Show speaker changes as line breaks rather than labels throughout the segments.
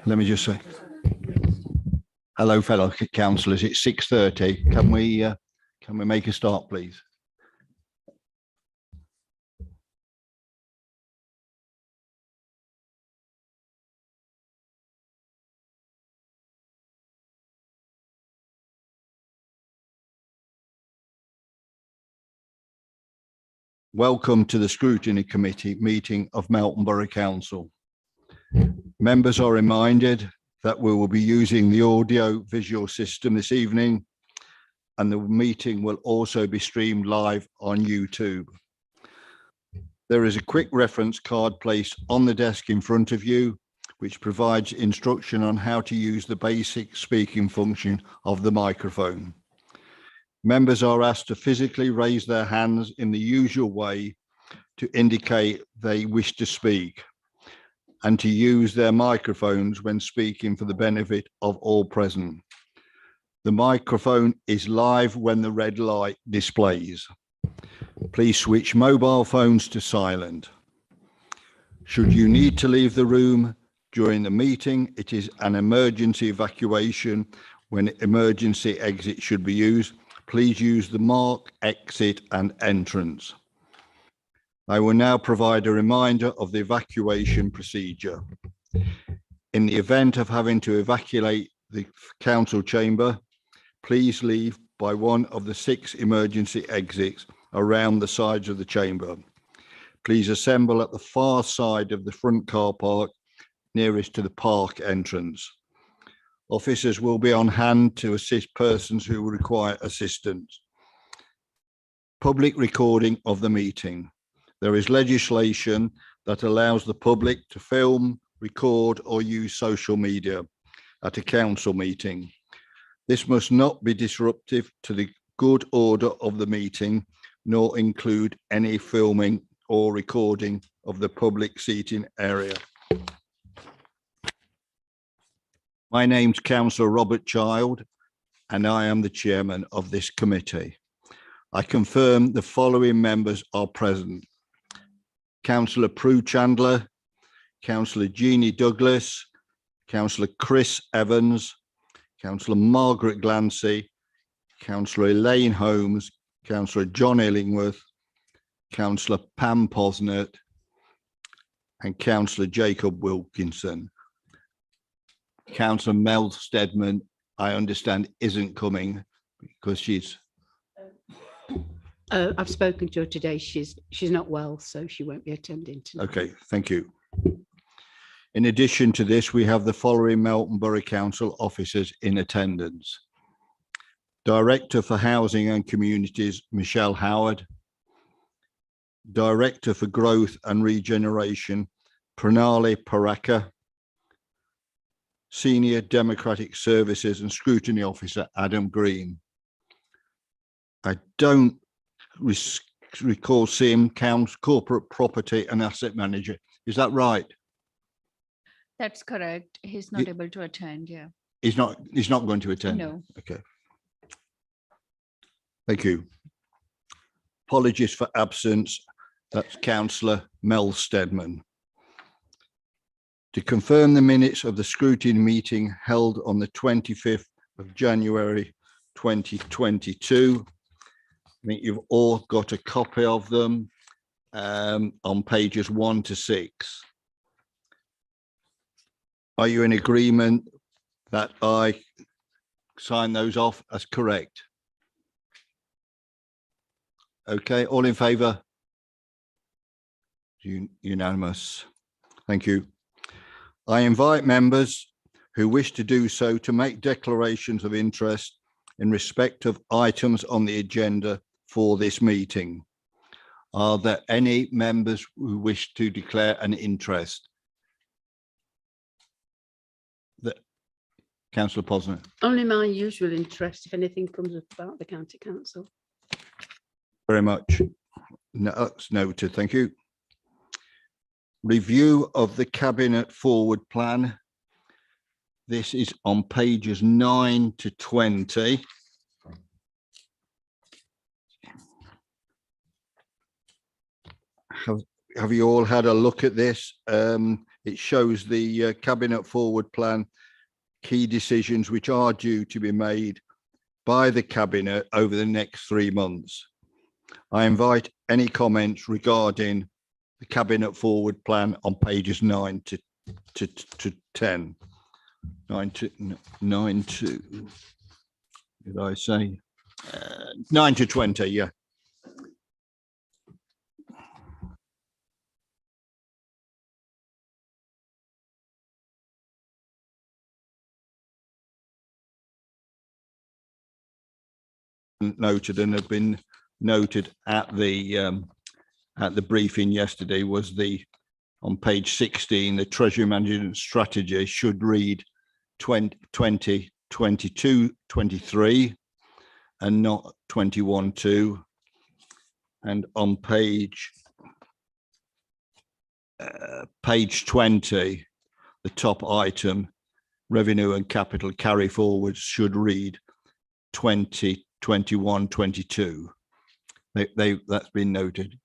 Let me just say, hello, fellow councillors. It's 6:30. Can we make a start, please? Welcome to the Scrutiny Committee meeting of Melton Borough Council. Members are reminded that we will be using the audio visual system this evening, and the meeting will also be streamed live on YouTube. There is a quick reference card placed on the desk in front of you, which provides instruction on how to use the basic speaking function of the microphone. Members are asked to physically raise their hands in the usual way to indicate they wish to speak, and to use their microphones when speaking for the benefit of all present. The microphone is live when the red light displays. Please switch mobile phones to silent. Should you need to leave the room during the meeting, it is an emergency evacuation when emergency exit should be used. Please use the mark, exit and entrance. I will now provide a reminder of the evacuation procedure. In the event of having to evacuate the council chamber, please leave by one of the 6 emergency exits around the sides of the chamber. Please assemble at the far side of the front car park nearest to the park entrance. Officers will be on hand to assist persons who require assistance. Public recording of the meeting. There is legislation that allows the public to film, record, or use social media at a council meeting. This must not be disruptive to the good order of the meeting, nor include any filming or recording of the public seating area. My name's Councillor Robert Child, and I am the chairman of this committee. I confirm the following members are present: Cllr Pru Chandler, Councillor Jeanne Douglas, Councillor Chris Evans, Councillor Margaret Glancy, Councillor Elaine Holmes, Councillor John Illingworth, Councillor Pam Posnett, and Councillor Jacob Wilkinson. Councillor Mel Steadman, I understand, isn't coming because she's...
I've spoken to her today. She's not well, so she won't be attending tonight. Okay,
thank you. In addition to this, we have the following Melton Borough Council officers in attendance: Director for Housing and Communities, Michelle Howard; Director for Growth and Regeneration, Pranali Parikh; Senior Democratic Services and Scrutiny Officer, Adam Green. I don't recall seeing Corporate Property and Asset Manager. Is that right?
That's correct. He's not able to attend. Yeah.
He's not going to attend.
No.
Okay. Thank you. Apologies for absence. That's Councillor Mel Steadman. To confirm the minutes of the scrutiny meeting held on the 25th of January 2022. I think you've all got a copy of them on pages 1 to 6. Are you in agreement that I sign those off as correct? Okay, all in favour? Unanimous. Thank you. I invite members who wish to do so to make declarations of interest in respect of items on the agenda for this meeting. Are there any members who wish to declare an interest? Councillor Posner.
Only my usual interest if anything comes up about the county council.
Very much. No, that's noted. Thank you. Review of the Cabinet Forward Plan. This is on pages 9 to 20. Have you all had a look at this? It shows the Cabinet Forward Plan key decisions which are due to be made by the Cabinet over the next 3 months. I invite any comments regarding the Cabinet Forward Plan on pages 9 to 10. 9 to, did I say? 9 to 20, yeah. Noted and had been noted at the briefing yesterday was on page 16, the Treasury Management Strategy should read 2022-23 and not 21-2. And on page 20, the top item, revenue and capital carry forwards should read 2021-22. That's been noted.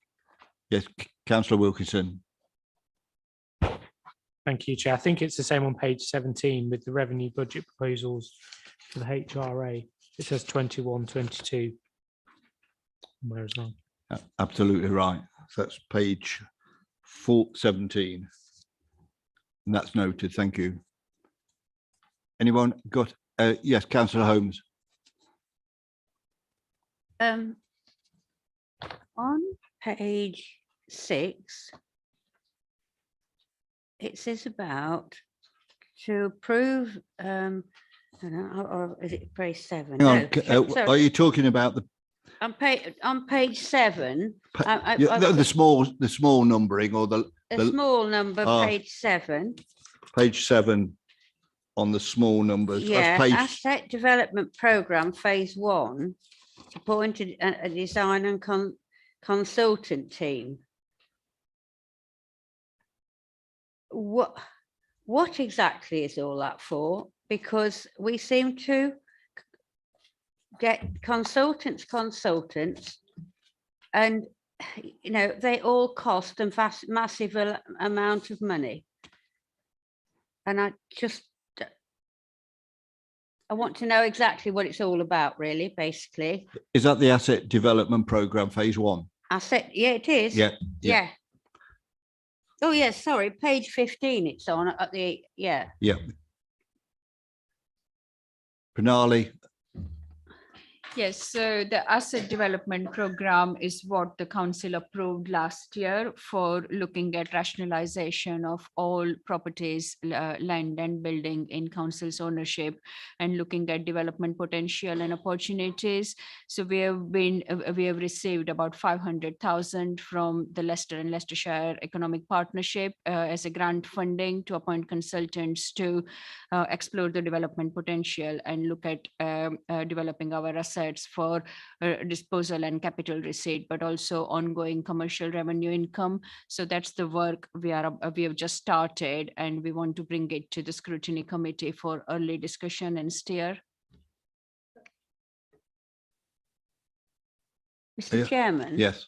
Yes, Councillor Wilkinson.
Thank you, Chair. I think it's the same on page 17 with the revenue budget proposals for the HRA. It says 21-22. Where as well?
Absolutely right. So that's page 17. And that's noted. Thank you. Anyone got? Yes, Councillor Holmes.
On page 6, it says about to approve, I don't know, or is it page 7?
Hang on,
No,
are you talking about the
on page 7,
the small numbering or the
small number, page 7.
Page 7 on the small numbers.
Yeah,
Page,
asset development program phase 1, appointed a design and consultant team. What exactly is all that for? Because we seem to get consultants, and they all cost a massive amount of money. And I want to know exactly what it's all about, really, basically.
is that the asset development program phase 1?
Asset, yeah, it is.
Yeah.
Oh, yes, sorry, page 15 it's on at the, yeah.
Pranali.
Yes, so the asset development program is what the council approved last year for looking at rationalization of all properties, land and building in council's ownership, and looking at development potential and opportunities. So we have received about 500,000 from the Leicester and Leicestershire Economic Partnership as a grant funding to appoint consultants to explore the development potential and look at developing our assets for disposal and capital receipt, but also ongoing commercial revenue income. So that's the work we have just started, and we want to bring it to the Scrutiny Committee for early discussion and steer.
Mr. Chairman.
Yes.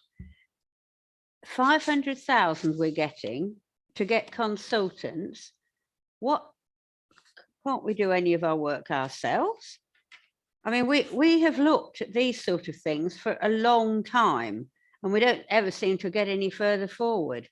500,000 we're getting to get consultants. What, can't we do any of our work ourselves? I mean, we have looked at these sort of things for a long time, and we don't ever seem to get any further forward.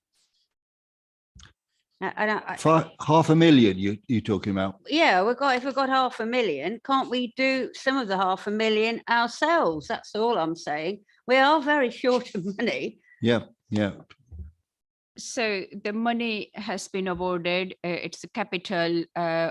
$500,000 you're talking about?
Yeah, if we've got 500,000, can't we do some of the 500,000 ourselves? That's all I'm saying. We are very short of money.
Yeah.
So the money has been awarded, it's a capital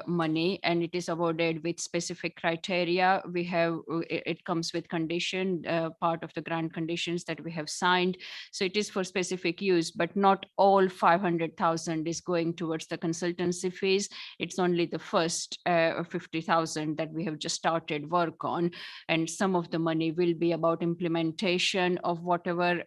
money, and it is awarded with specific criteria. We have, it comes with condition, part of the grant conditions that we have signed. So it is for specific use, but not all 500,000 is going towards the consultancy fees. It's only the first 50,000 that we have just started work on. And some of the money will be about implementation of whatever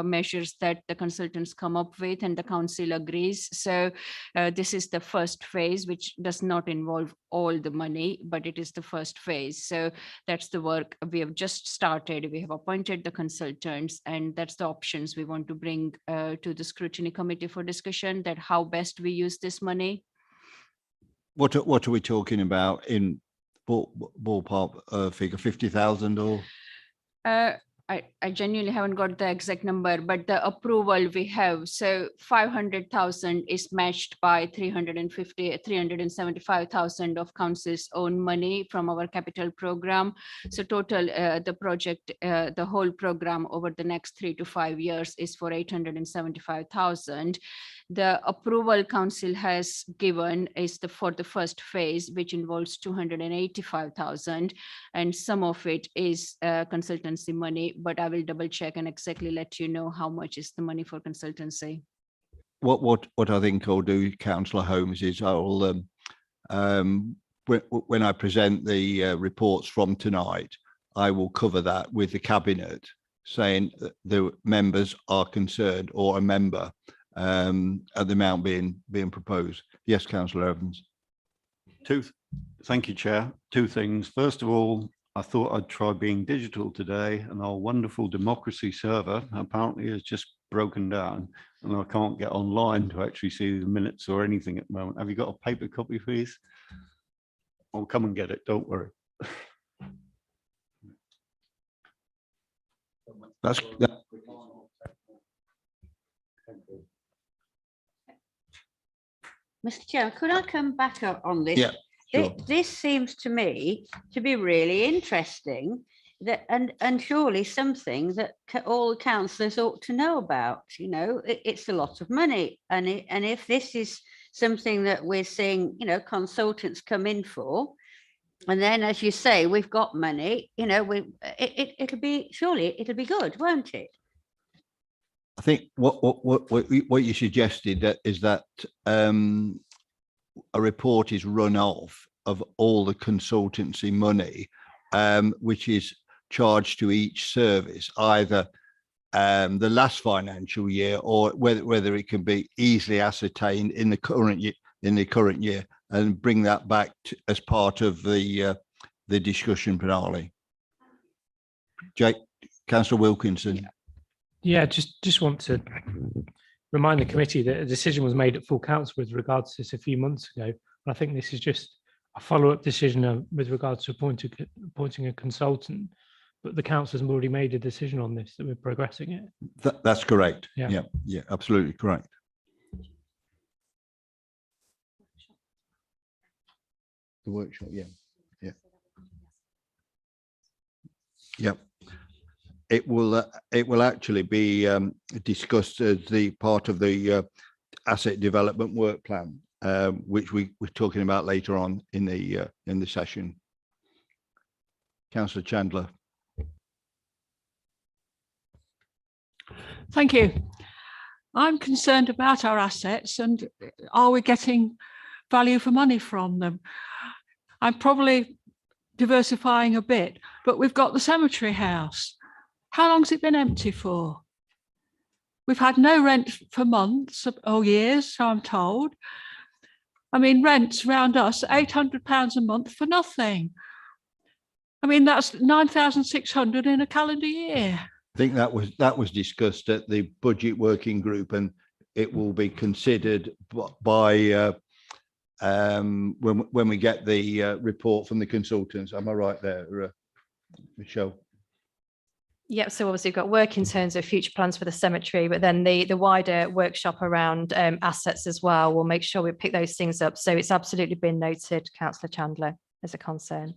measures that the consultants come up with. with and the council agrees. So this is the first phase, which does not involve all the money, but it is the first phase. So that's the work we have just started. We have appointed the consultants, and that's the options we want to bring to the scrutiny committee for discussion, that how best we use this money.
What are we talking about in ballpark figure, 50,000 or?
I genuinely haven't got the exact number, but the approval we have, so 500,000 is matched by 375,000 of council's own money from our capital program. So total, the project, the whole program over the next 3 to 5 years is for 875,000. The approval council has given is for the first phase, which involves 285,000, and some of it is consultancy money, but I will double check and exactly let you know how much is the money for consultancy.
What I think I'll do, Councillor Holmes, is I'll when I present the reports from tonight, I will cover that with the cabinet, saying that the members are concerned, or a member, at the amount being proposed. Yes, Councillor Evans.
Thank you, Chair. Two things. First of all, I thought I'd try being digital today, and our wonderful democracy server apparently has just broken down, and I can't get online to actually see the minutes or anything at the moment. Have you got a paper copy, please? I'll come and get it, don't worry.
That's
Mr. Chair, could I come back up on this?
Yeah, sure.
This seems to me to be really interesting, that and surely something that all councillors ought to know about. You know, it's a lot of money, and if this is something that we're seeing, you know, consultants come in for, and then, as you say, we've got money, you know, it'll be good, won't it?
I think what you suggested is that a report is run off of all the consultancy money, which is charged to each service, either the last financial year, or whether it can be easily ascertained in the current year, and bring that back as part of the discussion, Pranali. Councillor Wilkinson.
Yeah, just want to remind the committee that a decision was made at full council with regards to this a few months ago. And I think this is just a follow-up decision with regards to appointing a consultant, but the council has already made a decision on this, that we're progressing it.
That's correct.
Yeah,
Absolutely correct. The workshop, yeah. It will actually be discussed as the part of the asset development work plan, which we're talking about later on in the session. Councillor Chandler.
Thank you. I'm concerned about our assets, and are we getting value for money from them? I'm probably diversifying a bit, but we've got the cemetery house. How long's it been empty for? We've had no rent for months or years, so I'm told. I mean, rents around us, £800 a month for nothing. I mean, that's 9,600 in a calendar year.
I think that was discussed at the budget working group, and it will be considered by when we get the report from the consultants. Am I right there, Michelle?
Yep, so obviously we've got work in terms of future plans for the cemetery, but then the wider workshop around assets as well, we'll make sure we pick those things up. So it's absolutely been noted, Councillor Chandler, as a concern.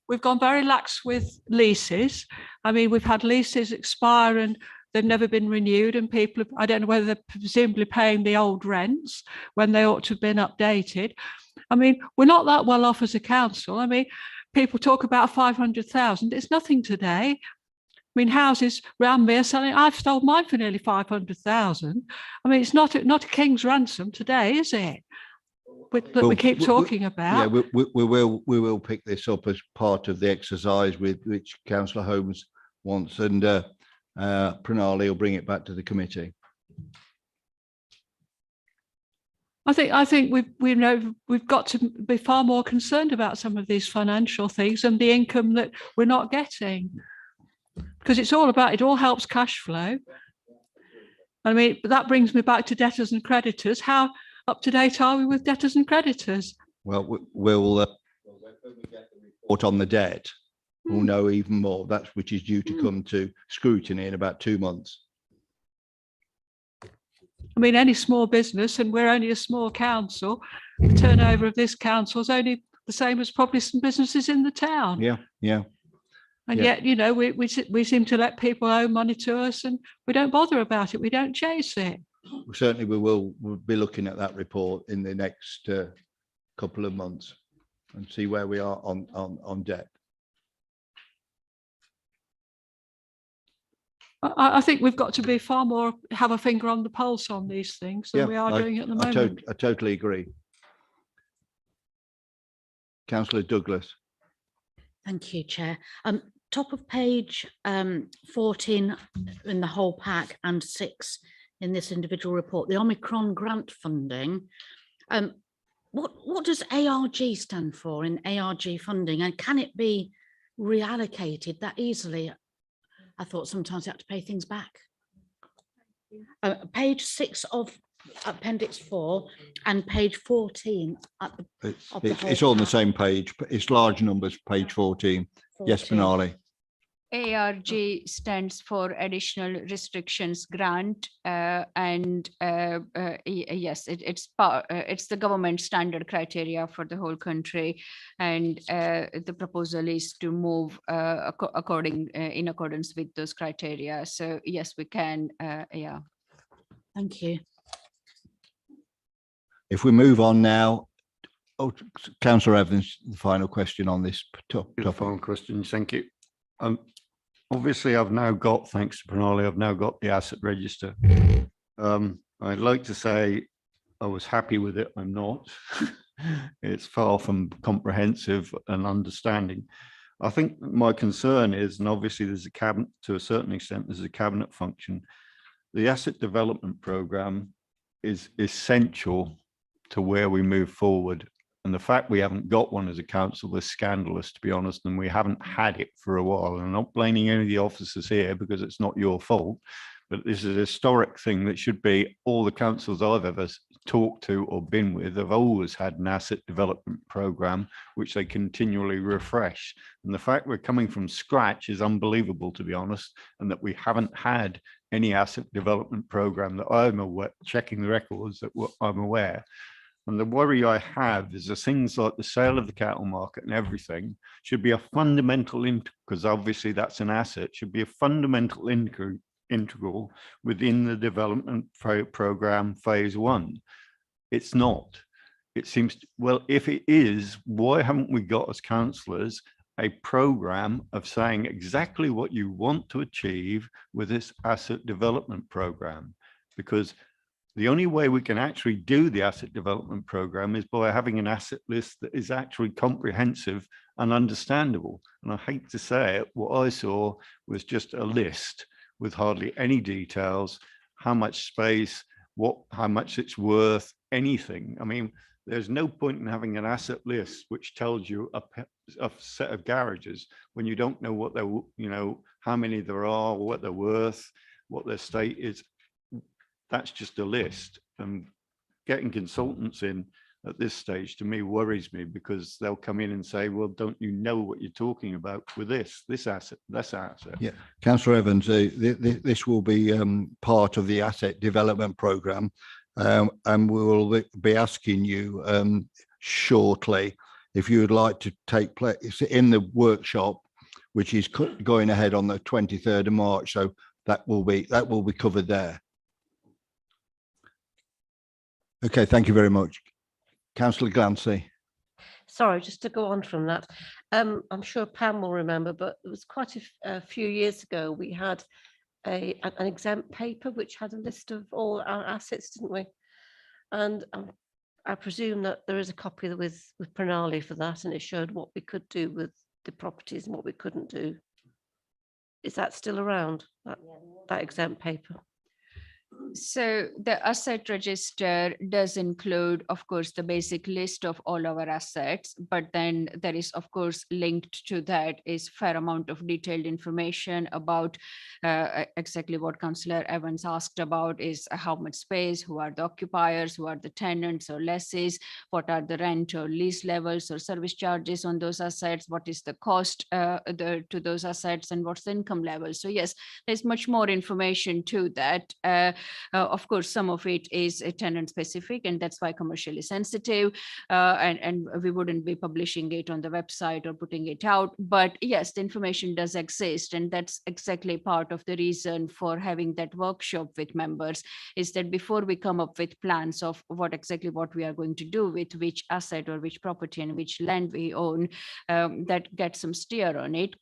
We've gone very lax with leases. I mean, we've had leases expire and they've never been renewed, and people, I don't know whether they're presumably paying the old rents when they ought to have been updated. I mean, we're not that well off as a council. I mean, people talk about 500,000. It's nothing today. I mean, houses around me are selling. I've sold mine for nearly 500,000. I mean, it's not a king's ransom today, is it? that
Well,
we keep talking
Yeah,
about.
we will pick this up as part of the exercise with which Councillor Holmes wants, and Pranali will bring it back to the committee.
I think we've got to be far more concerned about some of these financial things and the income that we're not getting, because it all helps cash flow. I mean, that brings me back to debtors and creditors. How up to date are we with debtors and creditors?
Well, we'll when we get the report on the debt, we'll know even more. That's which is due to come to scrutiny in about 2 months.
I mean, any small business, and we're only a small council, the turnover of this council is only the same as probably some businesses in the town.
Yeah.
And
yeah.
yet, you know, we seem to let people owe money to us and we don't bother about it. We don't chase it.
Certainly, we'll be looking at that report in the next couple of months and see where we are on debt.
I think we've got to be far more, have a finger on the pulse on these things than we are doing at the moment.
I totally agree. Councillor Douglas.
Thank you, Chair. Top of page 14 in the whole pack and 6 in this individual report, the Omicron grant funding. What does ARG stand for in ARG funding, and can it be reallocated that easily? I thought sometimes you have to pay things back. Page 6 of Appendix 4 and page 14 at the
It's on the same page. It's large numbers, page 14. Yes, Pranali.
ARG stands for Additional Restrictions Grant, and yes, it's the government standard criteria for the whole country, and the proposal is to move in accordance with those criteria. So yes, we can. Yeah.
Thank you.
If we move on now, Councillor Evans, the final question on this topic.
Final question. Thank you. Obviously, I've now got, thanks to Pranali, I've now got the asset register. I'd like to say I was happy with it. I'm not. It's far from comprehensive and understanding. I think my concern is, and obviously there's a cabinet, to a certain extent, there's a cabinet function. The asset development program is essential to where we move forward. And the fact we haven't got one as a council is scandalous, to be honest, and we haven't had it for a while. And I'm not blaming any of the officers here because it's not your fault, but this is a historic thing that should be all the councils I've ever talked to or been with have always had an asset development program, which they continually refresh. And the fact we're coming from scratch is unbelievable, to be honest, and that we haven't had any asset development program that I'm aware, checking the records that I'm aware. And the worry I have is the things like the sale of the cattle market and everything should be a fundamental, because obviously that's an asset, should be a fundamental integral within the development program phase 1. It's not. It seems, well, if it is, why haven't we got as councillors a program of saying exactly what you want to achieve with this asset development program? Because the only way we can actually do the asset development program is by having an asset list that is actually comprehensive and understandable. And I hate to say it, what I saw was just a list with hardly any details, how much space, how much it's worth, anything. I mean, there's no point in having an asset list which tells you a set of garages when you don't know what they're, you know, how many there are, what they're worth, what their state is. That's just a list, and getting consultants in at this stage to me worries me, because they'll come in and say, well, don't you know what you're talking about with this asset, this asset?
Yeah, Councillor Evans, this will be part of the asset development programme, and we will be asking you shortly if you would like to take place in the workshop, which is going ahead on the 23rd of March. So that will be covered there. Okay, thank you very much. Councillor Glancy.
Sorry, just to go on from that. I'm sure Pam will remember, but it was quite a few years ago, we had an exempt paper which had a list of all our assets, didn't we? And I presume that there is a copy with Pranali for that, and it showed what we could do with the properties and what we couldn't do. Is that still around, that exempt paper?
So the asset register does include, of course, the basic list of all our assets, but then there is, of course, linked to that is fair amount of detailed information about exactly what Councillor Evans asked about, is how much space, who are the occupiers, who are the tenants or lessees, what are the rent or lease levels or service charges on those assets, what is the cost to those assets, and what's the income level. So yes, there's much more information to that. Of course, some of it is tenant specific, and that's why commercially sensitive, and we wouldn't be publishing it on the website or putting it out. But yes, the information does exist, and that's exactly part of the reason for having that workshop with members, is that before we come up with plans of what we are going to do with which asset or which property and which land we own, that gets some steer on it,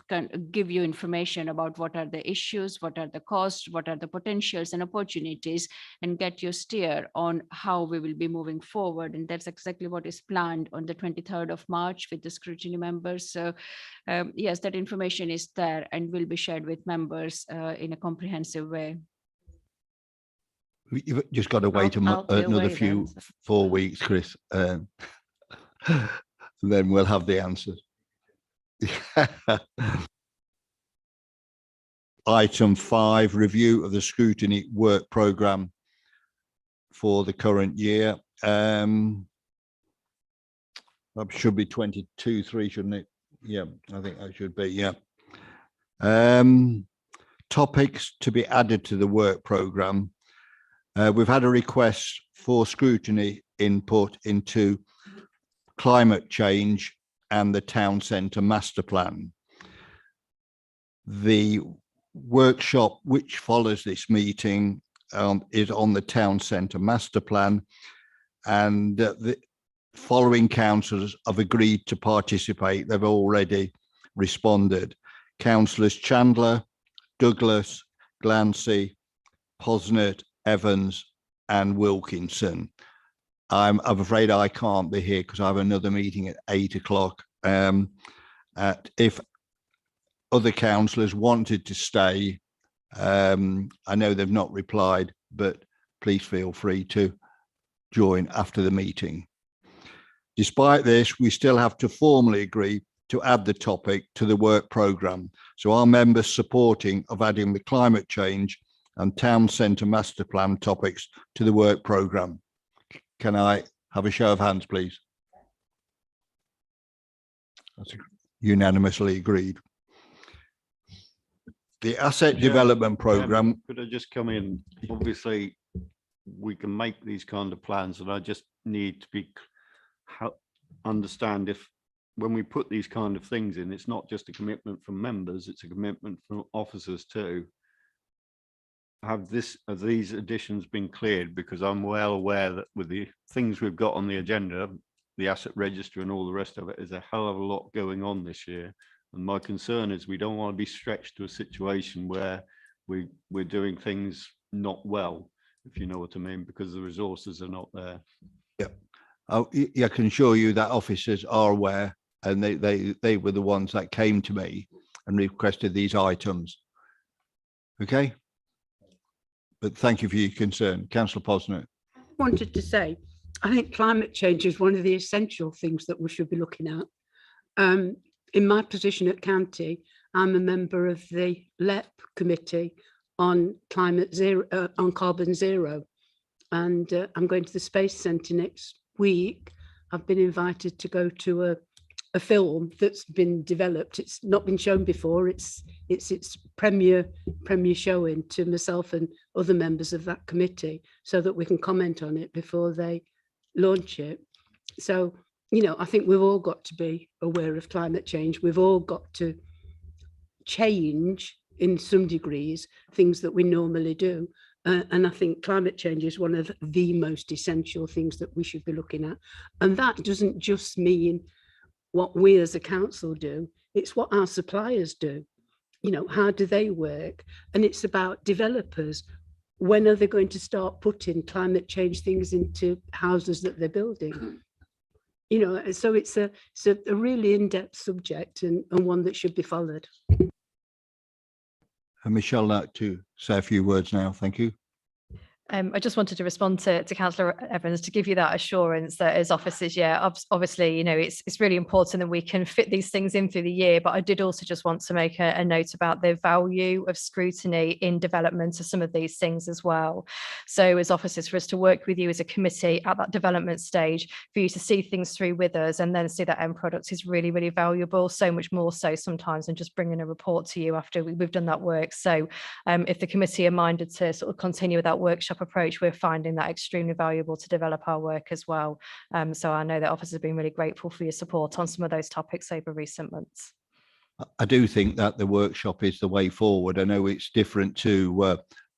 can give you information about what are the issues, what are the costs, what are the potentials and opportunities, and get your steer on how we will be moving forward. And that's exactly what is planned on the 23rd of March with the scrutiny members. So yes, that information is there and will be shared with members in a comprehensive way.
You've just got to wait another few 4 weeks, Chris. Then we'll have the answers. Item 5, review of the scrutiny work programme for the current year. That should be 22/3, shouldn't it? Yeah, I think that should be, yeah. Topics to be added to the work programme. We've had a request for scrutiny input into climate change and the town centre master plan. The workshop which follows this meeting is on the town centre master plan, and the following councillors have agreed to participate. They've already responded. Councillors Chandler, Douglas, Glancy, Posnett, Evans and Wilkinson. I'm afraid I can't be here because I have another meeting at 8 o'clock. If other councillors wanted to stay, I know they've not replied, but please feel free to join after the meeting. Despite this, we still have to formally agree to add the topic to the work programme. So our members supporting of adding the climate change and town centre master plan topics to the work programme. Can I have a show of hands, please? That's unanimously agreed. The asset development programme.
Could I just come in? Obviously, we can make these kind of plans, and I just need to understand if when we put these kind of things in, it's not just a commitment from members, it's a commitment from officers too. Have these additions been cleared? Because I'm well aware that with the things we've got on the agenda, the asset register and all the rest of it, is a hell of a lot going on this year. And my concern is we don't want to be stretched to a situation where we're doing things not well, if you know what I mean, because the resources are not there.
Yeah, I can assure you that officers are aware, and they were the ones that came to me and requested these items. Okay. But thank you for your concern. Councillor Posnett.
I wanted to say, I think climate change is one of the essential things that we should be looking at. In my position at county, I'm a member of the LEP committee on carbon zero, and I'm going to the Space Centre next week. I've been invited to go to a film that's been developed. It's not been shown before. It's its premiere showing to myself and other members of that committee, so that we can comment on it before they launch it. So, you know, I think we've all got to be aware of climate change. We've all got to change in some degrees things that we normally do. And I think climate change is one of the most essential things that we should be looking at. And that doesn't just mean what we as a council do, it's what our suppliers do. You know, how do they work? And it's about developers. when are they going to start putting climate change things into houses that they're building? You know, so it's a really in-depth subject and one that should be followed.
Michelle, like to say a few words now. Thank you.
I just wanted to respond to Councillor Evans to give you that assurance that as officers, yeah, obviously, you know, it's really important that we can fit these things in through the year. But I did also just want to make a note about the value of scrutiny in development of some of these things as well. So as officers, for us to work with you as a committee at that development stage, for you to see things through with us and then see that end product is really, really valuable. So much more so sometimes than just bringing a report to you after we've done that work. So if the committee are minded to sort of continue with that workshop approach, we're finding that extremely valuable to develop our work as well. So I know that officers have been really grateful for your support on some of those topics over recent months.
I do think that the workshop is the way forward. I know it's different to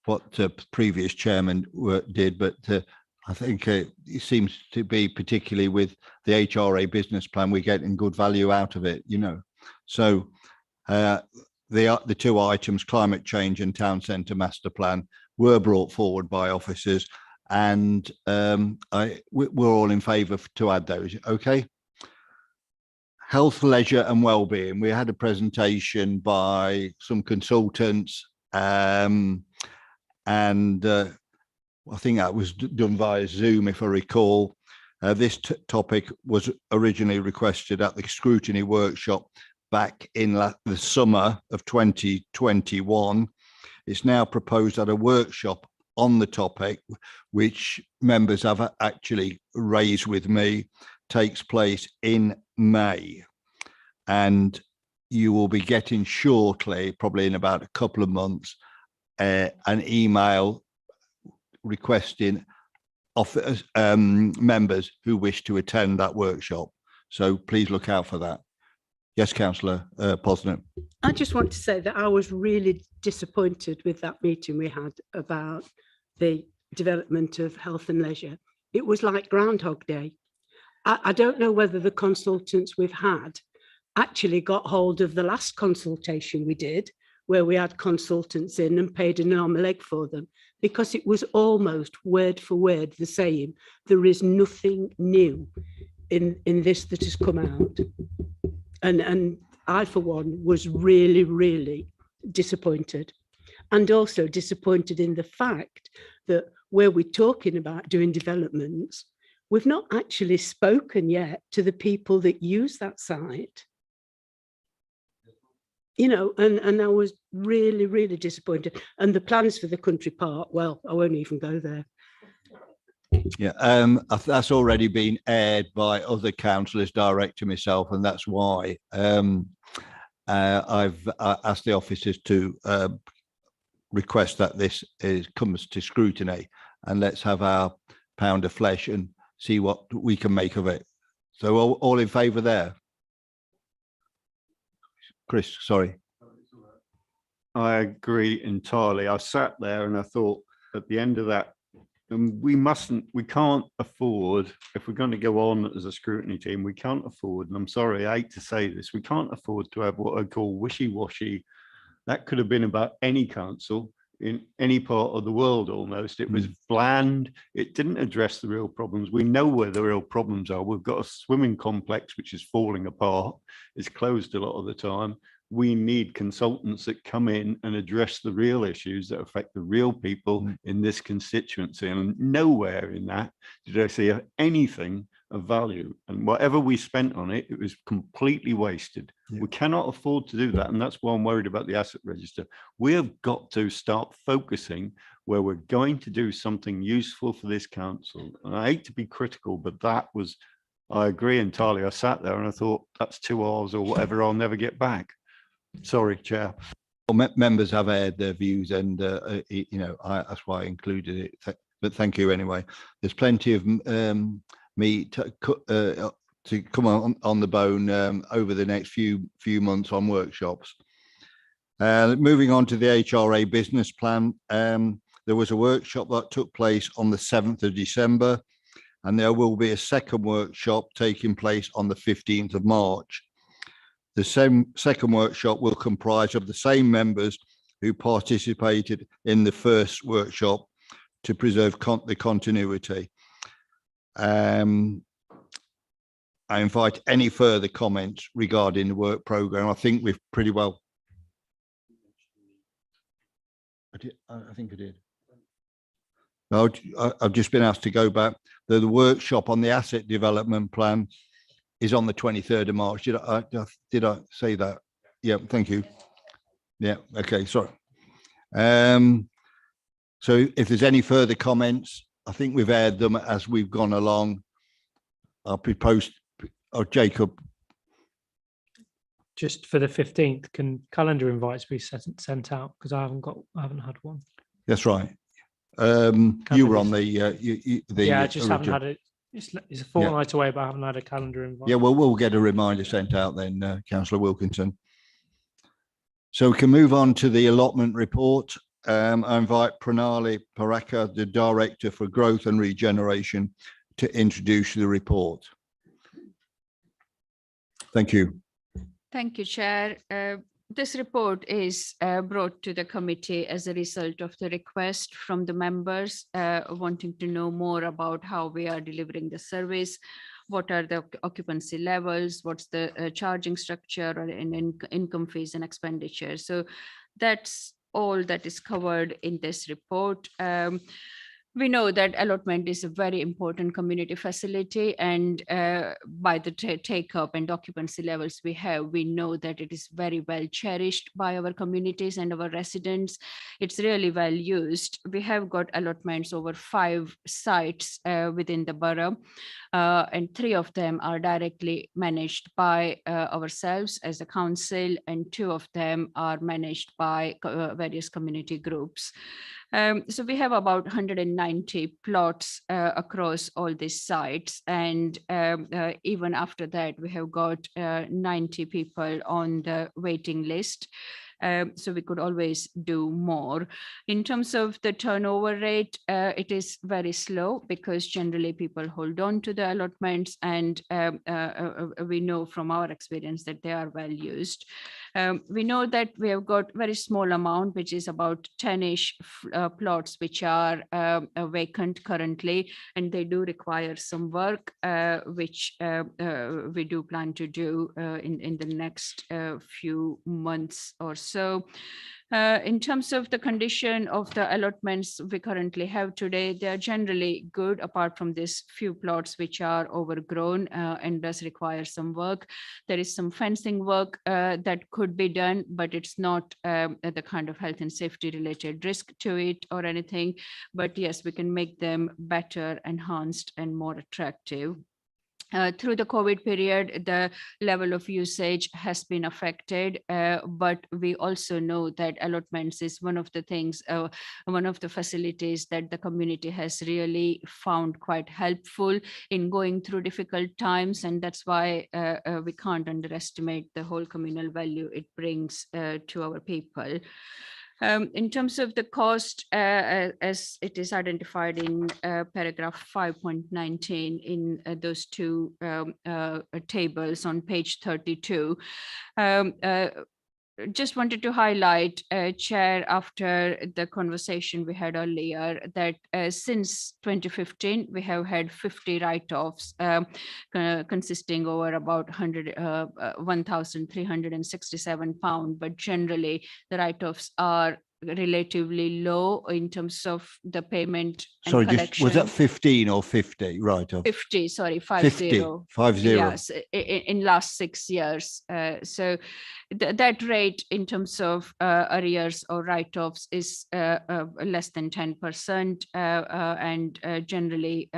what previous chairman did, but I think it seems to be, particularly with the HRA business plan, we're getting good value out of it, you know. So the two items, climate change and town centre master plan, were brought forward by officers, and we're all in favour to add those. Okay. Health, leisure and well-being. We had a presentation by some consultants, and I think that was done via Zoom, if I recall. This topic was originally requested at the scrutiny workshop back in the summer of 2021. It's now proposed at a workshop on the topic, which members have actually raised with me, takes place in May. And you will be getting shortly, probably in about a couple of months, an email requesting members who wish to attend that workshop. So please look out for that. Yes, Councillor Posner.
I just want to say that I was really disappointed with that meeting we had about the development of health and leisure. It was like Groundhog Day. I don't know whether the consultants we've had actually got hold of the last consultation we did, where we had consultants in and paid an arm and leg for them, because it was almost word for word the same. There is nothing new in this that has come out. And I, for one, was really, really disappointed. And also disappointed in the fact that where we're talking about doing developments, we've not actually spoken yet to the people that use that site. You know, and I was really, really disappointed. And the plans for the country park, well, I won't even go there.
Yeah, that's already been aired by other councillors direct to myself, and that's why I've asked the officers to request that this comes to scrutiny, and let's have our pound of flesh and see what we can make of it. So all in favour there? Chris, sorry.
I agree entirely. I sat there and I thought at the end of that, we can't afford, if we're going to go on as a scrutiny team, we can't afford, and I'm sorry, I hate to say this, we can't afford to have what I call wishy-washy. That could have been about any council in any part of the world almost. It was bland. It didn't address the real problems. We know where the real problems are. We've got a swimming complex which is falling apart. It's closed a lot of the time. We need consultants that come in and address the real issues that affect the real people in this constituency. And nowhere in that did I see anything of value. And whatever we spent on it, it was completely wasted. Yeah. We cannot afford to do that. And that's why I'm worried about the asset register. We have got to start focusing where we're going to do something useful for this council. And I hate to be critical, but that was, I agree entirely. I sat there and I thought, that's 2 hours or whatever I'll never get back. Sorry, Chair.
Well, members have aired their views, and that's why I included it. But thank you anyway. There's plenty of meat to come on the bone over the next few months on workshops. Moving on to the HRA business plan, there was a workshop that took place on the 7th of December, and there will be a second workshop taking place on the 15th of March. The second workshop will comprise of the same members who participated in the first workshop, to preserve the continuity. I invite any further comments regarding the work programme. I think we've pretty well. I think I did. No, I've just been asked to go back. The workshop on the asset development plan is on the 23rd of March. Did I say that? Yeah, thank you. Yeah, okay, sorry. So if there's any further comments, I think we've aired them as we've gone along. I'll propose, Jacob.
Just for the 15th, can calendar invites be sent out? Because I haven't had one.
That's right. You were on the
yeah, I just haven't
original.
had it. It's a fortnight away, but I haven't had a calendar invite.
Yeah, well, we'll get a reminder sent out then, Councillor Wilkinson. So we can move on to the allotment report. I invite Pranali, Parikh, the Director for Growth and Regeneration, to introduce the report. Thank you.
Thank you, Chair. This report is brought to the committee as a result of the request from the members wanting to know more about how we are delivering the service, what are the occupancy levels, what's the charging structure or income fees and expenditure. So that's all that is covered in this report. We know that allotment is a very important community facility, and by the take up and occupancy levels we have, we know that it is very well cherished by our communities and our residents. It's really well used. We have got allotments over 5 sites within the borough, and 3 of them are directly managed by ourselves as a council, and 2 of them are managed by various community groups. So we have about 190 plots across all these sites, and even after that, we have got 90 people on the waiting list. So we could always do more. In terms of the turnover rate, it is very slow because generally people hold on to the allotments, and we know from our experience that they are well used. We know that we have got very small amount, which is about 10-ish plots, which are vacant currently, and they do require some work, which we do plan to do in the next few months or so. In terms of the condition of the allotments we currently have today, they are generally good, apart from these few plots which are overgrown and does require some work. There is some fencing work that could be done, but it's not the kind of health and safety related risk to it or anything. But yes, we can make them better, enhanced and more attractive. Through the COVID period, the level of usage has been affected, but we also know that allotments is one of the things, one of the facilities that the community has really found quite helpful in going through difficult times, and that's why we can't underestimate the whole communal value it brings to our people. In terms of the cost, as it is identified in paragraph 5.19 in those 2 tables on page 32, just wanted to highlight, Chair, after the conversation we had earlier, that since 2015, we have had 50 write-offs consisting over about 1,367 pounds, but generally the write-offs are relatively low in terms of the payment and
Sorry,
collection.
was that 15 or 50? Right.
50, sorry, 50.
50.
Yes, in last 6 years. So that rate in terms of arrears or write-offs is less than 10%, and generally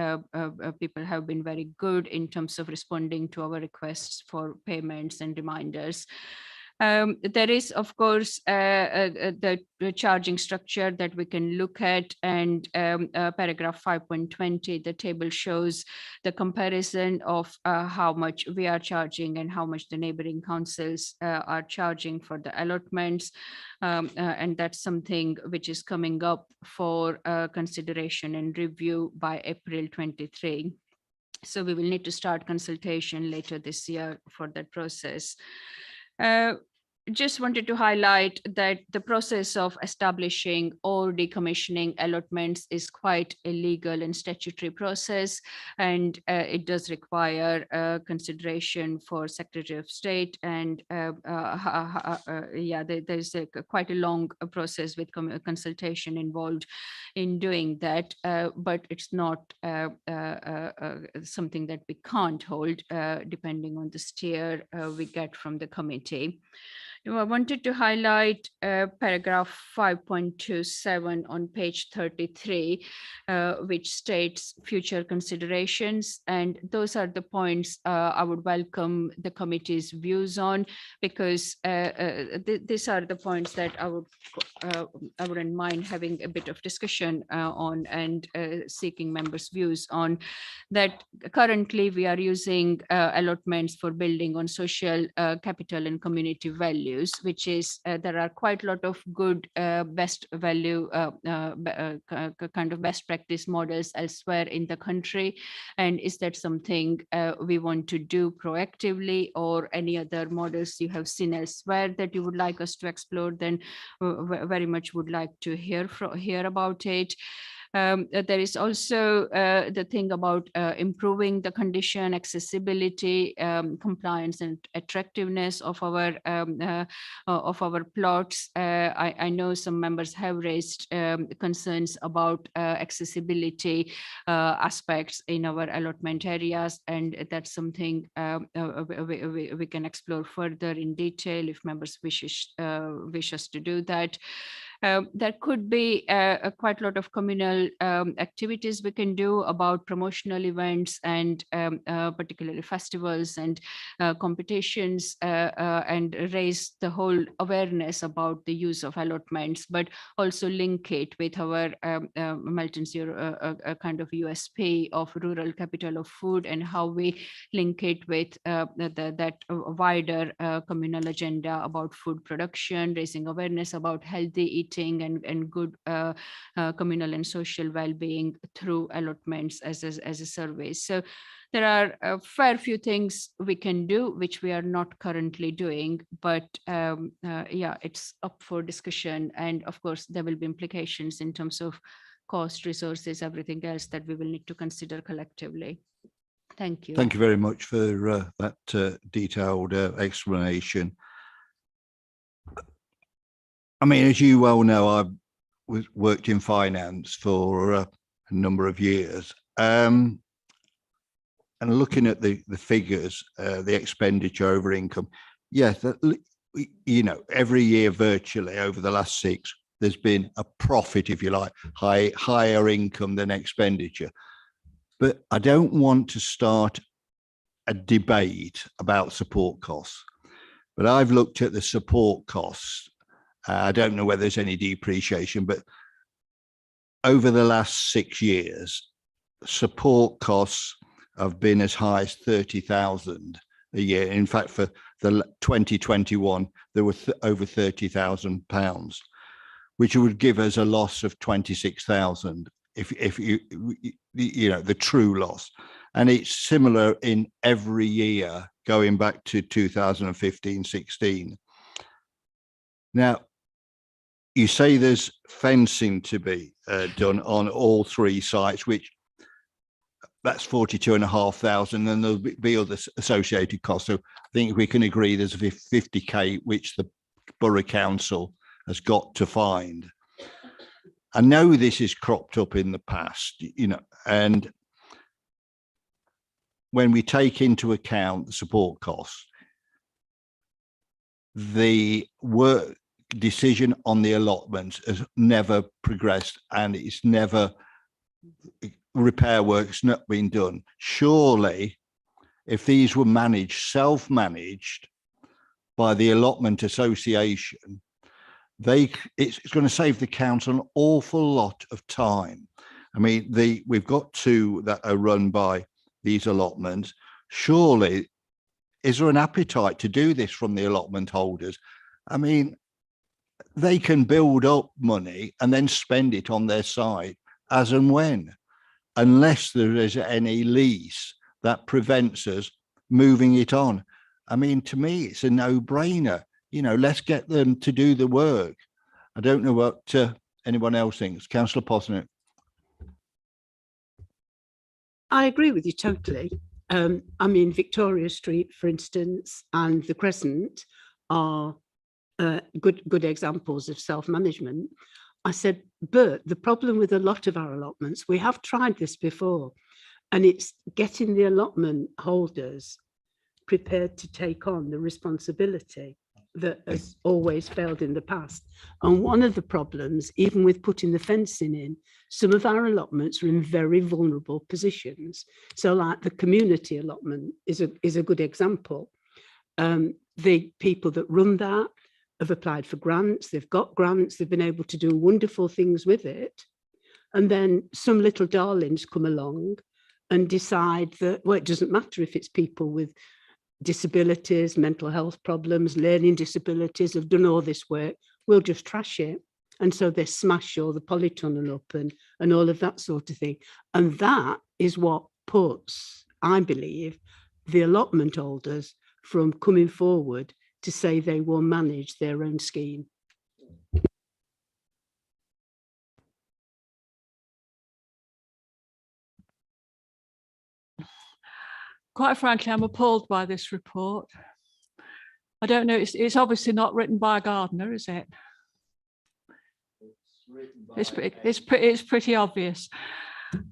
people have been very good in terms of responding to our requests for payments and reminders. There is, of course, the charging structure that we can look at, and paragraph 5.20, the table shows the comparison of how much we are charging and how much the neighboring councils are charging for the allotments. And that's something which is coming up for consideration and review by April 23. So we will need to start consultation later this year for that process. just wanted to highlight that the process of establishing or decommissioning allotments is quite a legal and statutory process, and it does require consideration for Secretary of State, and there's quite a long process with consultation involved in doing that, but it's not something that we can't hold depending on the steer we get from the committee. Now, I wanted to highlight paragraph 5.27 on page 33, which states future considerations. And those are the points I would welcome the committee's views on, because these are the points that I wouldn't mind having a bit of discussion on, and seeking members' views on. That currently we are using allotments for building on social capital and community values, which is there are quite a lot of good best value kind of best practice models elsewhere in the country. And is that something we want to do proactively, or any other models you have seen elsewhere that you would like us to explore? Then very much would like to hear about it. There is also the thing about improving the condition, accessibility, compliance, and attractiveness of our plots. I know some members have raised concerns about accessibility aspects in our allotment areas, and that's something we can explore further in detail if members wish us to do that. There could be quite a lot of communal activities we can do about promotional events, and particularly festivals and competitions, and raise the whole awareness about the use of allotments, but also link it with our Melton's kind of USP of rural capital of food, and how we link it with that wider communal agenda about food production, raising awareness about healthy eating and good communal and social well-being through allotments as a service. So there are a fair few things we can do, which we are not currently doing, but yeah, it's up for discussion. And of course, there will be implications in terms of cost, resources, everything else that we will need to consider collectively. Thank you.
Thank you very much for that detailed explanation. I mean, as you well know, I've worked in finance for a number of years. And looking at the figures, the expenditure over income, yes, you know, every year virtually over the last 6, there's been a profit, if you like, higher income than expenditure. But I don't want to start a debate about support costs. But I've looked at the support costs. I don't know whether there's any depreciation, but over the last 6 years, support costs have been as high as 30,000 a year. In fact, for the 2021, there were over £30,000, which would give us a loss of 26,000 if you know, the true loss. And it's similar in every year going back to 2015-16. Now, you say there's fencing to be done on all 3 sites, which that's 42,500, and there'll be other associated costs. So I think we can agree there's a 50k which the Borough Council has got to find. I know this has cropped up in the past, you know, and when we take into account the support costs, the work decision on the allotments has never progressed, and it's never, repair work's not been done. Surely, if these were managed, self-managed by the allotment association, it's going to save the council an awful lot of time. I mean, we've got 2 that are run by these allotments. Surely, is there an appetite to do this from the allotment holders? I mean, they can build up money and then spend it on their side as and when, unless there is any lease that prevents us moving it on. I mean, to me, it's a no-brainer. you know, let's get them to do the work. I don't know what anyone else thinks. Councillor Posnett.
I agree with you totally. I mean, Victoria Street, for instance, and the Crescent are good examples of self-management. I said, but the problem with a lot of our allotments, we have tried this before, and it's getting the allotment holders prepared to take on the responsibility that has always failed in the past. And one of the problems, even with putting the fencing in, some of our allotments are in very vulnerable positions. So like the community allotment is a good example. The people that run that have applied for grants, they've got grants, they've been able to do wonderful things with it. And then some little darlings come along and decide that, well, it doesn't matter if it's people with disabilities, mental health problems, learning disabilities, have done all this work, we'll just trash it. And so they smash all the polytunnel up and all of that sort of thing. And that is what puts, I believe, the allotment holders from coming forward to say they will manage their own scheme.
Quite frankly, I'm appalled by this report. I don't know, it's obviously not written by a gardener, is it? It's pretty obvious.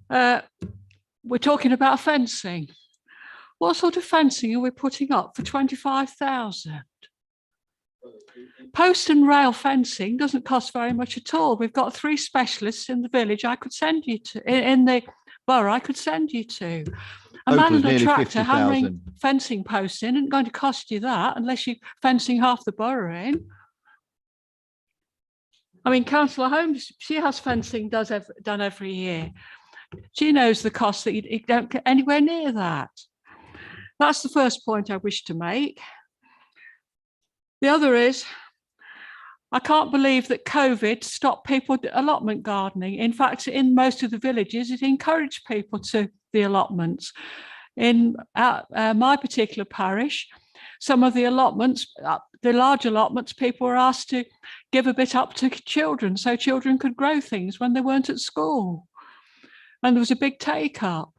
We're talking about fencing. What sort of fencing are we putting up for 25,000? Post and rail fencing doesn't cost very much at all. We've got 3 specialists in the village I could send you to, in the borough I could send you to. A man and a tractor hammering fencing posts in isn't going to cost you that unless you're fencing half the borough in. I mean, Councillor Holmes, she has fencing done every year. She knows the cost that you don't get anywhere near that. That's the first point I wish to make. The other is, I can't believe that COVID stopped people allotment gardening. In fact, in most of the villages, it encouraged people to the allotments. In my particular parish, some of the allotments, the large allotments, people were asked to give a bit up to children so children could grow things when they weren't at school. And there was a big take up.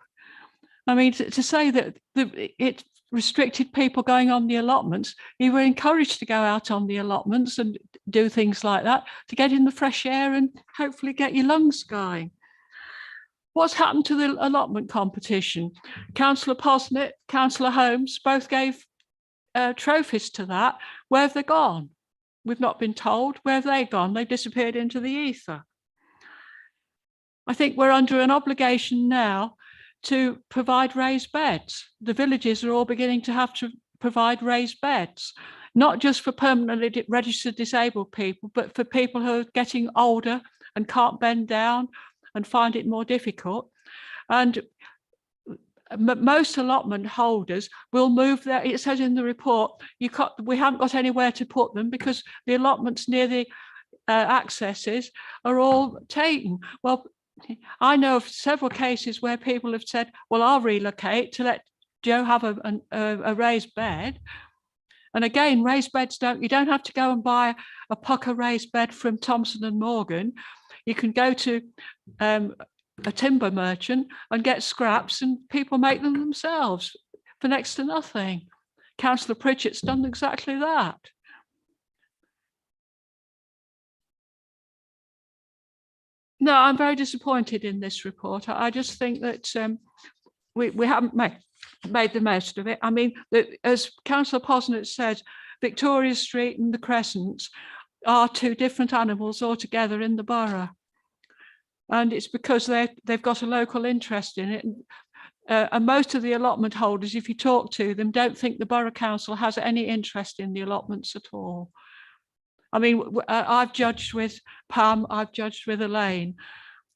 I mean, to say that it restricted people going on the allotments, you were encouraged to go out on the allotments and do things like that to get in the fresh air and hopefully get your lungs going. What's happened to the allotment competition? Councillor Posnett, Councillor Holmes both gave trophies to that. Where have they gone? We've not been told. Where have they gone? They've disappeared into the ether. I think we're under an obligation now to provide raised beds. The villages are all beginning to have to provide raised beds, not just for permanently registered disabled people, but for people who are getting older and can't bend down and find it more difficult. And most allotment holders will move there. It says in the report, we haven't got anywhere to put them because the allotments near the accesses are all taken. Well, I know of several cases where people have said, well, I'll relocate to let Joe have a raised bed. And again, raised beds you don't have to go and buy a pucker raised bed from Thompson and Morgan. You can go to a timber merchant and get scraps, and people make them themselves for next to nothing. Councillor Pritchett's done exactly that. No, I'm very disappointed in this report. I just think that we haven't made the most of it. I mean, as Councillor Posnett said, Victoria Street and the Crescents are 2 different animals altogether in the borough. And it's because they've got a local interest in it. And most of the allotment holders, if you talk to them, don't think the Borough Council has any interest in the allotments at all. I mean, I've judged with Pam, I've judged with Elaine.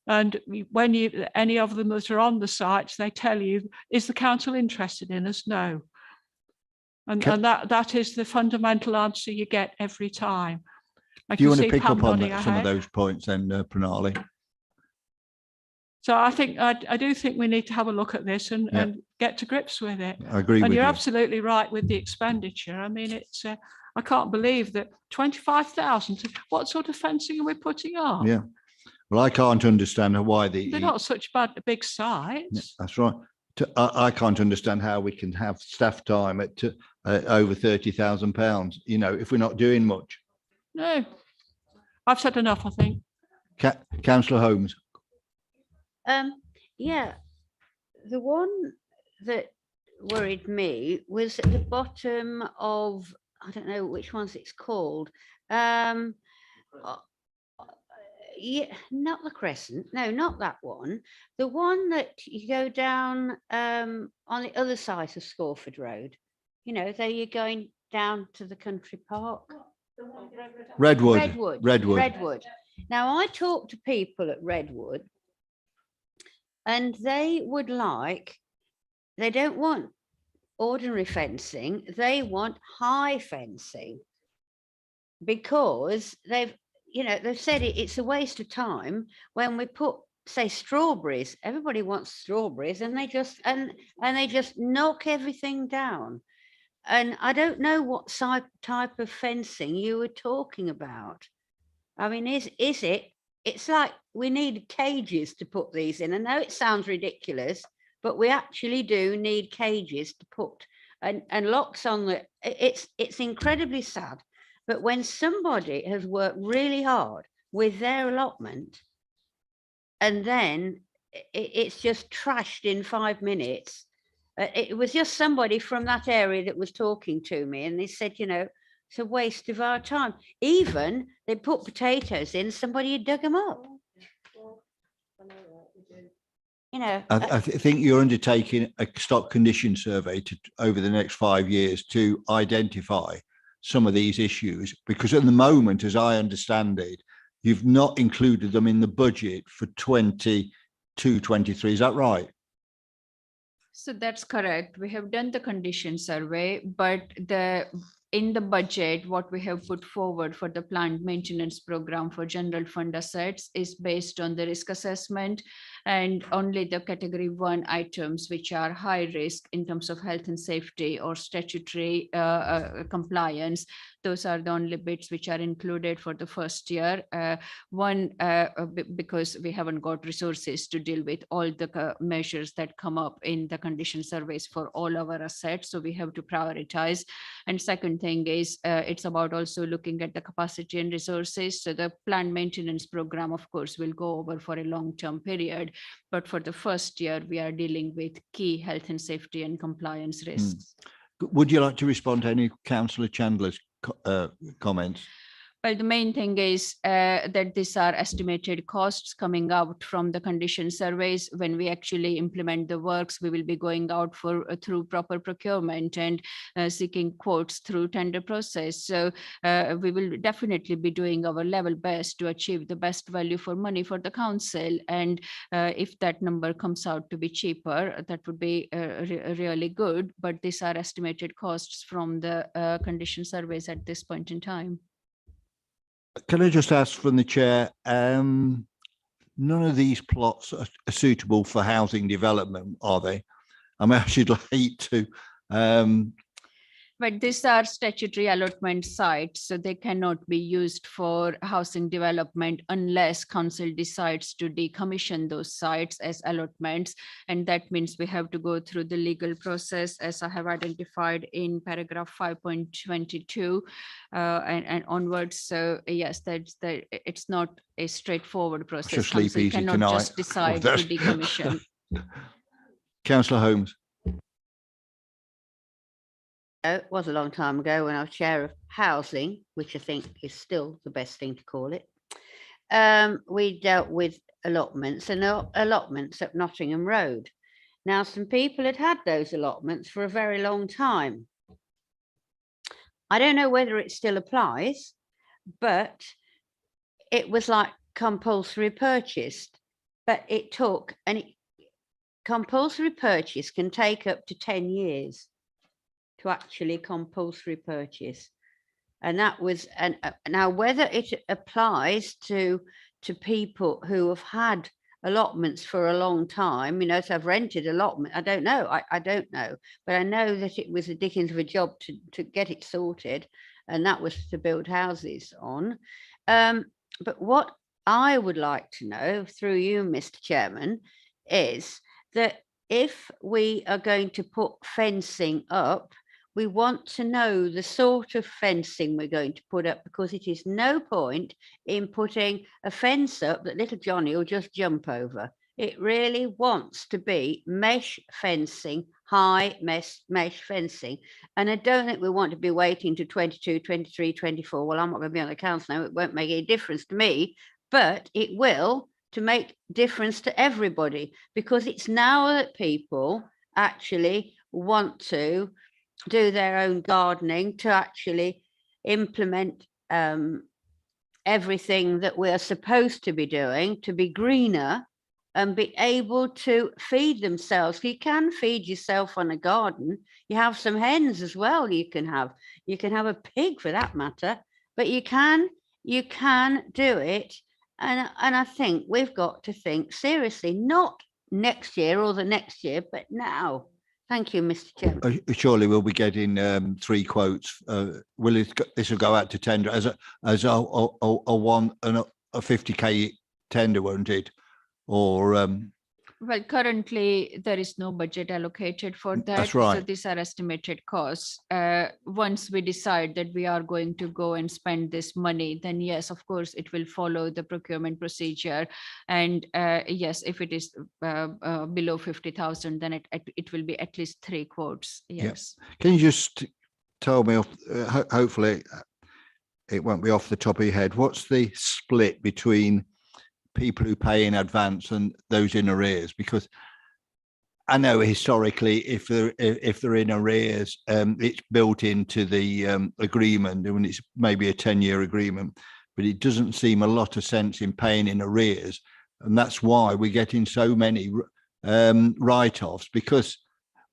And when any of them that are on the sites, they tell you, is the council interested in us? No. And that is the fundamental answer you get every time.
Do you want to pick up on some of those points then, Pranali?
So I think I do think we need to have a look at this and get to grips with it.
I agree with you.
And you're absolutely right with the expenditure. I mean, it's I can't believe that 25,000. What sort of fencing are we putting up?
Yeah. Well, I can't understand why
They're not such big sites.
That's right. I can't understand how we can have staff time at over £30,000, you know, if we're not doing much.
No, I've said enough, I think.
Councillor Holmes.
Yeah, the one that worried me was at the bottom of, I don't know which ones it's called. Yeah, not the Crescent. No, not that one. The one that you go down on the other side of Scorford Road. You know, there you're going down to the country park.
Redwood.
Redwood. Now, I talked to people at Redwood, and they would like, they don't want ordinary fencing, they want high fencing, because they've said it's a waste of time when we put, say, strawberries. Everybody wants strawberries, and they just knock everything down. And I don't know what type of fencing you were talking about. I mean, is it? It's like we need cages to put these in. I know it sounds ridiculous, but we actually do need cages to put and locks on the. It's incredibly sad. But when somebody has worked really hard with their allotment, and then it's just trashed in 5 minutes. It was just somebody from that area that was talking to me, and they said, you know, it's a waste of our time. Even they put potatoes in, somebody had dug them up. You know,
I think you're undertaking a stock condition survey over the next 5 years to identify some of these issues, because at the moment, as I understand it, you've not included them in the budget for 22-23. Is that right?
So that's correct. We have done the condition survey, but in the budget, what we have put forward for the planned maintenance program for general fund assets is based on the risk assessment, and only the category 1 items, which are high risk in terms of health and safety or statutory compliance. Those are the only bits which are included for the first year. Because we haven't got resources to deal with all the measures that come up in the condition surveys for all our assets. So we have to prioritize. And second thing is it's about also looking at the capacity and resources. So the planned maintenance program, of course, will go over for a long-term period. But for the first year, we are dealing with key health and safety and compliance risks.
Would you like to respond to any Councillor Chandler's comments?
Well, the main thing is that these are estimated costs coming out from the condition surveys. When we actually implement the works, we will be going out through proper procurement and seeking quotes through tender process. So we will definitely be doing our level best to achieve the best value for money for the council. And if that number comes out to be cheaper, that would be really good. But these are estimated costs from the condition surveys at this point in time.
Can I just ask from the chair, none of these plots are suitable for housing development, are they? I mean, I should hate to.
But these are statutory allotment sites, so they cannot be used for housing development unless council decides to decommission those sites as allotments. And that means we have to go through the legal process, as I have identified in paragraph 5.22 and onwards. So yes, it's not a straightforward process.
Just sleep
Council
easy
cannot
tonight.
just decide to decommission.
Councillor Holmes.
it was a long time ago when I was chair of housing, which I think is still the best thing to call it. We dealt with allotments and allotments at Nottingham Road. Now, some people had had those allotments for a very long time. I don't know whether it still applies, but it was like compulsory purchase, but it took, compulsory purchase can take up to 10 years to actually compulsory purchase. And that was, and now whether it applies to people who have had allotments for a long time, you know, so I've rented allotment, I don't know, I don't know, but I know that it was a dickens of a job to get it sorted. and that was to build houses on. But what I would like to know through you, Mr. Chairman, is that if we are going to put fencing up, we want to know the sort of fencing we're going to put up, because it is no point in putting a fence up that little Johnny will just jump over. It really wants to be mesh fencing, high mesh fencing. And I don't think we want to be waiting to 22, 23, 24. Well, I'm not going to be on the council now. It won't make any difference to me, but it will to make difference to everybody, because it's now that people actually want to do their own gardening, to actually implement everything that we're supposed to be doing, to be greener and be able to feed themselves. You can feed yourself on a garden. You have some hens as well. You can have a pig for that matter, but you can do it. And I think we've got to think seriously, not next year or the next year, but now. Thank you, Mr. Chairman.
Surely we'll be getting 3 quotes. Will this will go out to tender as a 50k tender, won't it? Or
Well, currently there is no budget allocated for that.
That's
So
right.
these are estimated costs. Once we decide that we are going to go and spend this money, then yes, of course, it will follow the procurement procedure. And yes, if it is below 50,000, then it will be at least 3 quotes. Yes.
can you just tell me, hopefully it won't be off the top of your head, what's the split between people who pay in advance and those in arrears? Because I know historically, if they're in arrears, it's built into the agreement, and it's maybe a 10-year agreement, but it doesn't seem a lot of sense in paying in arrears, and that's why we're getting so many write-offs. Because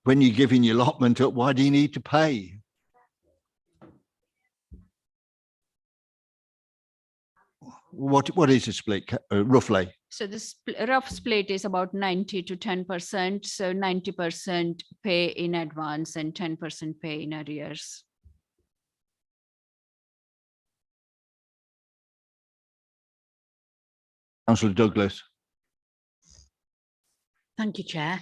when you're giving your allotment up, why do you need to pay? What is the split roughly?
So this rough split is about 90 to 10%. So 90% pay in advance and 10% pay in arrears.
Councillor Douglas.
Thank you, Chair.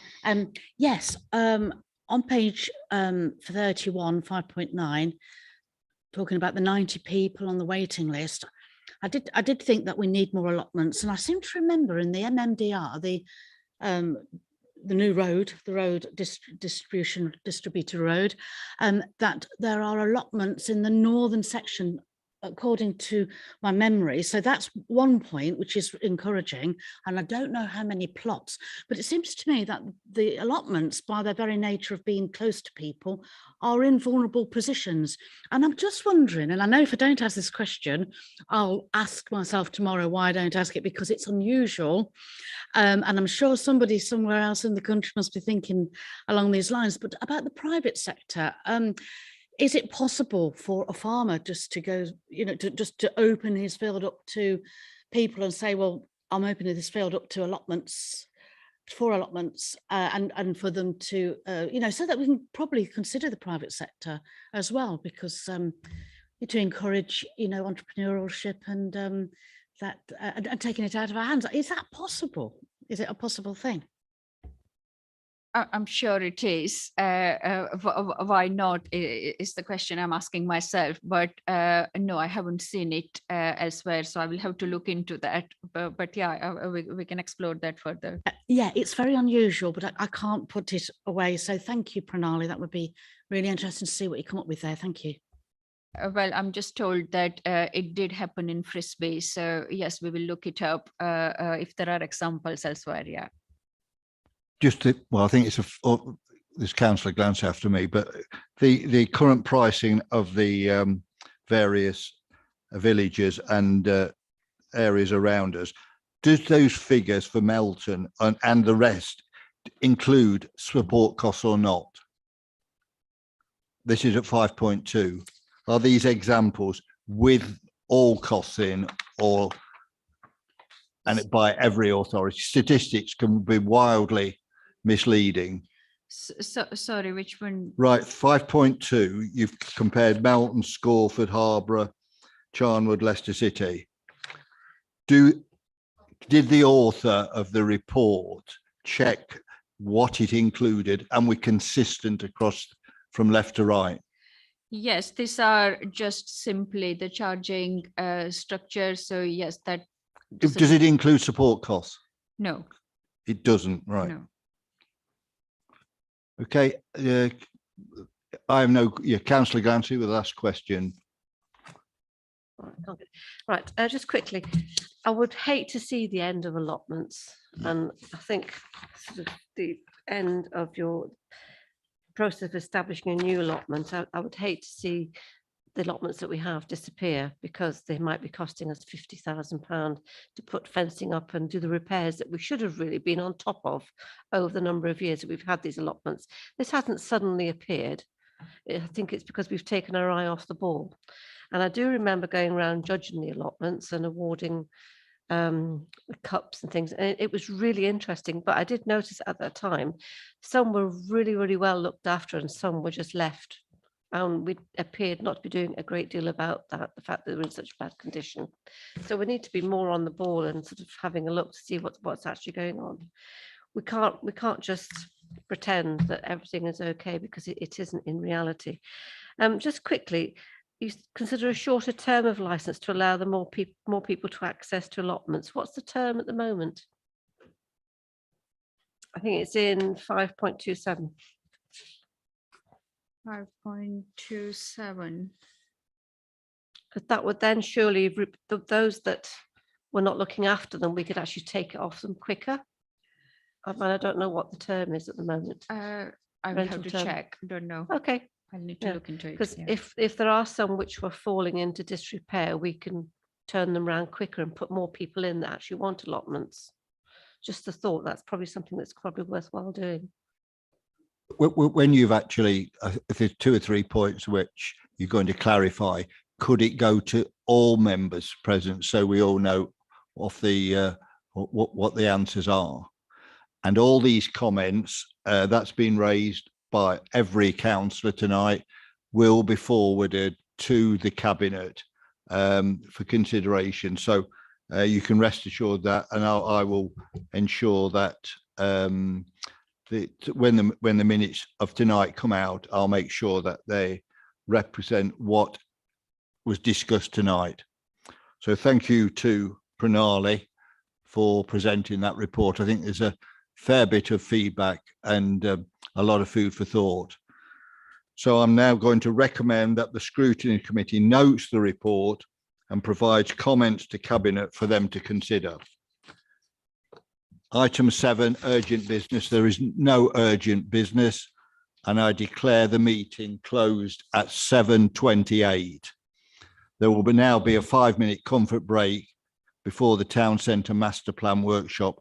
Yes, on page 31, 5.9, talking about the 90 people on the waiting list, I did think that we need more allotments, and I seem to remember in the MMDR, the new road, the road distributor road, that there are allotments in the northern section, according to my memory. So that's one point which is encouraging, and I don't know how many plots, but it seems to me that the allotments, by their very nature of being close to people, are in vulnerable positions. And I'm just wondering, and I know if I don't ask this question, I'll ask myself tomorrow why I don't ask it, because it's unusual. And I'm sure somebody somewhere else in the country must be thinking along these lines. But about the private sector, is it possible for a farmer just to go, just to open his field up to people and say, well, I'm opening this field up to allotments, 4 allotments, and for them to, so that we can probably consider the private sector as well, because to encourage, entrepreneurship and and taking it out of our hands. Is that possible? Is it a possible thing?
I'm sure it is. Why not is the question I'm asking myself. But no, I haven't seen it elsewhere, so I will have to look into that. But yeah, we can explore that further.
Yeah, it's very unusual, but I can't put it away. So thank you, Pranali. That would be really interesting to see what you come up with there. Thank you.
Well, I'm just told that it did happen in Frisbee. So yes, we will look it up if there are examples elsewhere. Yeah.
I think it's this councillor glanced after me, but the current pricing of the various villages and areas around us, does those figures for Melton and the rest include support costs or not? This is at 5.2. Are these examples with all costs in, or and by every authority? Statistics can be wildly misleading.
Sorry, which one?
Right, 5.2, you've compared Melton, Scorford, Harborough, Charnwood, Leicester City. Did the author of the report check what it included and we're consistent across from left to right?
Yes, these are just simply the charging structure. So yes, that.
Does it include support costs?
No,
It doesn't, right?
no.
Okay, I have no, Councillor Glancy with the last question.
Right, just quickly, I would hate to see the end of allotments, and I think sort of the end of your process of establishing a new allotment. I would hate to see the allotments that we have disappear because they might be costing us £50,000 to put fencing up and do the repairs that we should have really been on top of over the number of years that we've had these allotments. This hasn't suddenly appeared. I think it's because we've taken our eye off the ball. And I do remember going around judging the allotments and awarding cups and things. And it was really interesting. But I did notice at that time, some were really, really well looked after and some were just left. And we appeared not to be doing a great deal about that, the fact that they're in such bad condition. So we need to be more on the ball and sort of having a look to see what's actually going on. We can't just pretend that everything is okay because it isn't in reality. Just quickly, you consider a shorter term of license to allow the more people to access to allotments. What's the term at the moment? I think it's in 5.27.
5.27.
Because that would then surely, those that were not looking after them, we could actually take it off them quicker. I don't know what the term is at the moment.
I will
Rental
have to
term.
check. Don't know.
Okay,
I'll need to
yeah,
look into it.
because
Yeah.
if there are some which were falling into disrepair, we can turn them around quicker and put more people in that actually want allotments. Just a thought, that's probably something that's probably worthwhile doing.
When you've actually, if there's 2 or 3 points which you're going to clarify, could it go to all members present so we all know of the what the answers are? And all these comments that's been raised by every councillor tonight will be forwarded to the cabinet for consideration. So you can rest assured that, and I will ensure that when the minutes of tonight come out, I'll make sure that they represent what was discussed tonight. So thank you to Pranali for presenting that report. I think there's a fair bit of feedback and a lot of food for thought. So I'm now going to recommend that the Scrutiny Committee notes the report and provides comments to Cabinet for them to consider. Item 7, urgent business. There is no urgent business, and I declare the meeting closed at 7:28. There will now be a 5-minute comfort break before the Town Centre Master Plan workshop